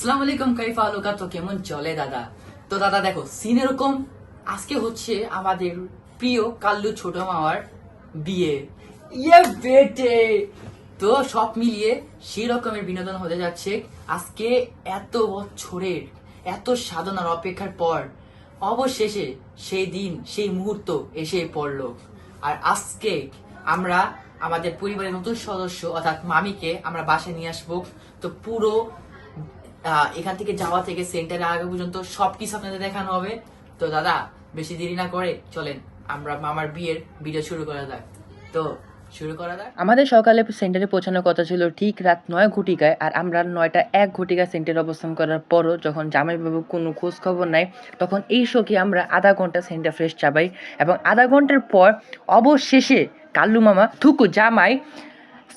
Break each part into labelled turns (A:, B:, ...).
A: আসসালামু আলাইকুম, কাইফা আলুকা। তো কেমন চলে দাদা? তো দাদা দেখো, সিন এরকম। আজকে হচ্ছে আমাদের প্রিয় কাল্লু ছোট মামার বিয়ে। ইয়ে বেটে! তো সব মিলিয়ে সেই রকমের বিনোদন হতে যাচ্ছে আজকে। এত বছরের এত সাধনার অপেক্ষার পর অবশেষে সেই দিন সেই মুহূর্ত এসে পড়লো। আর আজকে আমরা আমাদের পরিবারের নতুন সদস্য অর্থাৎ মামিকে আমরা বাসায় নিয়ে আসবো। তো পুরো এখান থেকে যাওয়া থেকে সেন্টারে আগে পর্যন্ত সবকিছু আপনাদের দেখানো হবে। তো দাদা বেশি দেরি না করে চলেন আমরা মামার বিয়ের ভিডিও শুরু করা যাক। তো শুরু করা যাক।
B: আমাদের সকালে সেন্টারে পৌঁছানোর কথা ছিল ঠিক রাত 9 ঘটিকায়, আর আমরা 9টা 1 ঘটিকা সেন্টারে অবস্থান করার পরও যখন জামাইবাবু কোনো খোঁজ খবর নাই, তখন এই শোকে আমরা আধা ঘন্টা সেন্টার ফ্রেশ চাপাই এবং আধা ঘন্টার পর অবশেষে কাল্লু মামা থুকু জামাই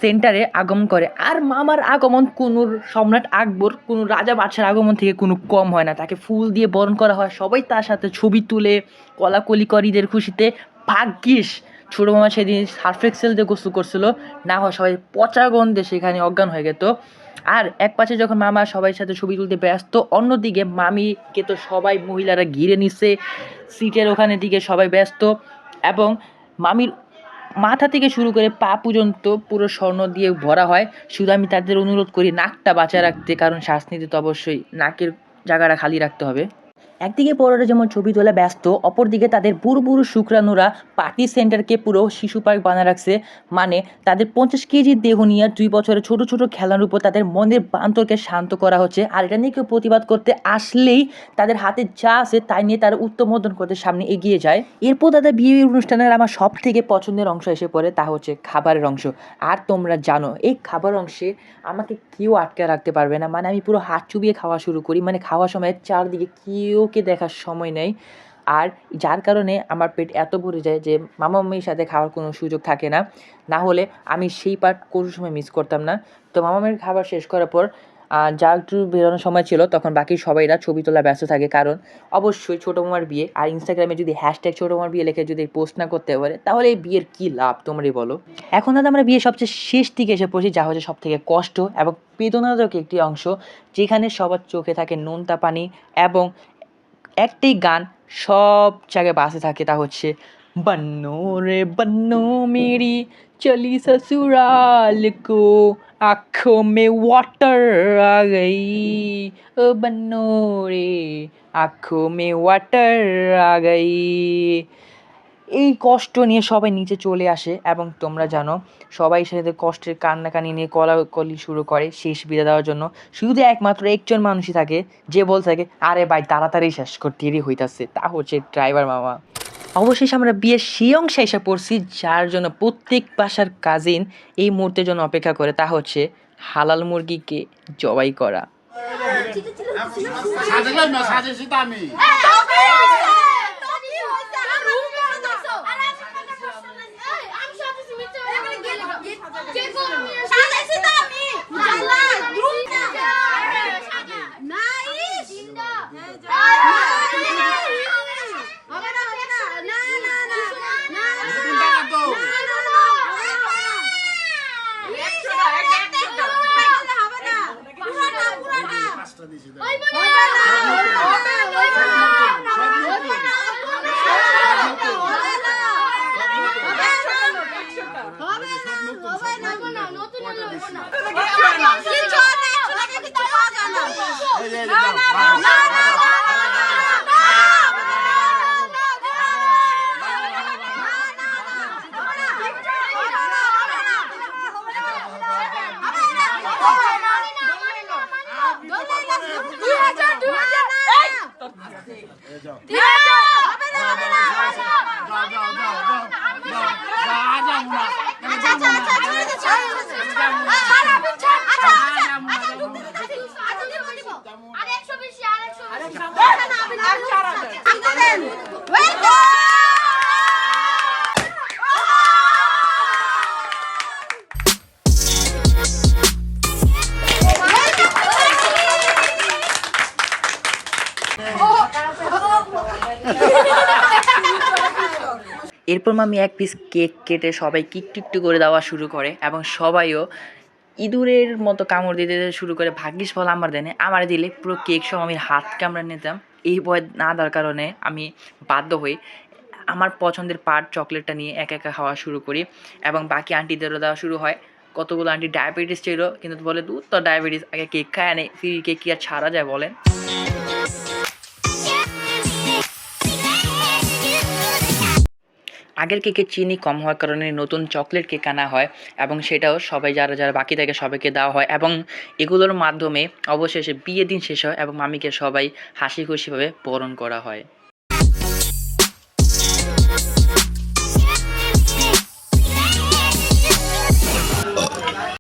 B: সেন্টারে আগমন করে। আর মামার আগমন কোনো সম্রাট আকবর, কোনো রাজা বাদশার আগমন থেকে কোনো কম হয় না। তাকে ফুল দিয়ে বরণ করা হয়, সবাই তার সাথে ছবি তুলে কলাকলি করে ঈদের খুশিতে। ভাগ্যিস ছোটো মামা সেদিন সার্ফ এক্সেল দিয়ে গোসল করছিল, না হয় সবাই পচা গন্ধে সেখানে অজ্ঞান হয়ে যেত। আর এক পাশে যখন মামা সবাই সাথে ছবি তুলতে ব্যস্ত, অন্যদিকে মামিকে তো সবাই মহিলারা ঘিরে নিচ্ছে, সিটের ওখানে দিকে সবাই ব্যস্ত। এবং মামির মাথা থেকে শুরু করে পা পর্যন্ত পুরো স্বর্ণ দিয়ে ভরা হয়। শুধু আমি তাদের অনুরোধ করি নাকটা বাঁচিয়ে রাখতে, কারণ শ্বাস নিতে তো অবশ্যই নাকের জায়গাটা খালি রাখতে হবে। একদিকে বড়রা যেমন ছবি তোলা ব্যস্ত, অপরদিকে তাদের বুড়ো বুড়ো শুক্রাণুরা পার্টি সেন্টারকে পুরো শিশু পার্ক বানিয়ে রাখছে। মানে তাদের 50 কেজির দেহ নিয়ে 2 বছরের ছোট ছোট খেলার উপর তাদের মনের বান্তরকে শান্ত করা হচ্ছে। আর এটা নিয়ে কেউ প্রতিবাদ করতে আসলেই তাদের হাতে যা আছে তাই নিয়ে তারা উত্তমোদন করতে সামনে এগিয়ে যায়। এরপর তাদের বিয়ে অনুষ্ঠানের আমার সব থেকে পছন্দের অংশ এসে পড়ে, তা হচ্ছে খাবারের অংশ। আর তোমরা জানো এই খাবার অংশে আমাকে কেউ আটকে রাখতে পারবে না। মানে আমি পুরো হাত চুবিয়ে খাওয়া শুরু করি, মানে খাওয়ার সময় চারদিকে কেউকে দেখার সময় নেই। আর যার কারণে আমার পেট এত ভরে যায় যে মামা মামির সাথে খাওয়ার কোনো সুযোগ থাকে না। না হলে আমি সেই পার্ট কোনো সময় মিস করতাম না। তো মামা মামির খাবার শেষ করার পর যা একটু বেরোনোর সময় ছিল, তখন বাকি সবাইরা ছবি তোলা ব্যস্ত থাকে, কারণ অবশ্যই ছোটো মামার বিয়ে। আর ইনস্টাগ্রামে যদি হ্যাশট্যাগ ছোটো মামার বিয়ে লিখে যদি পোস্ট না করতে পারে, তাহলে এই বিয়ের কী লাভ তোমরাই বলো। এখন দাদা আমরা বিয়ে সবচেয়ে শেষ দিকে এসে পড়ছি, যা হচ্ছে সব থেকে কষ্ট এবং বেদনাদায়ক একটি অংশ, যেখানে সবার চোখে থাকে নোনতা পানি এবং একটি গান সব জায়গায় বাসে থাকে, তা হচ্ছে बन्नो रे बन्नो मेरी चली ससुराल को, आँखों में वाटर आ गई, ओ बन्नो रे आँखों में वाटर आ गई। এই কষ্ট নিয়ে সবাই নিচে চলে আসে এবং তোমরা জানো সবাই সাথে কষ্টের কান্নাকানি নিয়ে কলাকলি শুরু করে শেষ বিদায় দেওয়ার জন্য। শুধু একমাত্র একজন মানুষই থাকে যে বলতে থাকে, আরে ভাই তাড়াতাড়ি শেষ করতে দেরি হইতাছে, তা হচ্ছে ড্রাইভার মামা। অবশেষে আমরা বিয়ের সেই অংশে এসে পড়ছি, যার জন্য প্রত্যেক বাসার কাজিন এই মুহূর্তের জন্য অপেক্ষা করে, তা হচ্ছে হালাল মুরগিকে জবাই করা। এরপর মামি এক পিস কেক কেটে সবাই একটু করে দেওয়া শুরু করে এবং সবাইও ইঁদুরের মতো কামড় দিতে শুরু করে, ভাগ্যিস ফল আমার দেনে, আমার দিলে পুরো কেক সব আমি হাত কামড়ে নিতাম। এই ভয় না দেওয়ার কারণে আমি বাধ্য হই আমার পছন্দের পার্ট চকলেটটা নিয়ে একা একা খাওয়া শুরু করি এবং বাকি আন্টিদেরও দেওয়া শুরু হয়। কতগুলো আন্টি ডায়াবেটিস ছিল, কিন্তু বলে দূর তো ডায়াবেটিস, আগে কেক খায় আনে, ফ্রি কেক কি আর ছাড়া যায় বলেন। আগের কেকে চিনি কম হওয়ার কারণে নতুন চকলেট কেক আনা হয় এবং সেটাও সবাই যারা যারা বাকি থাকে সবাইকে দেওয়া হয় এবং এগুলোর মাধ্যমে অবশেষে বিয়ের দিন শেষ হয় এবং মামিকে সবাই হাসি খুশিভাবে বরণ করা হয়।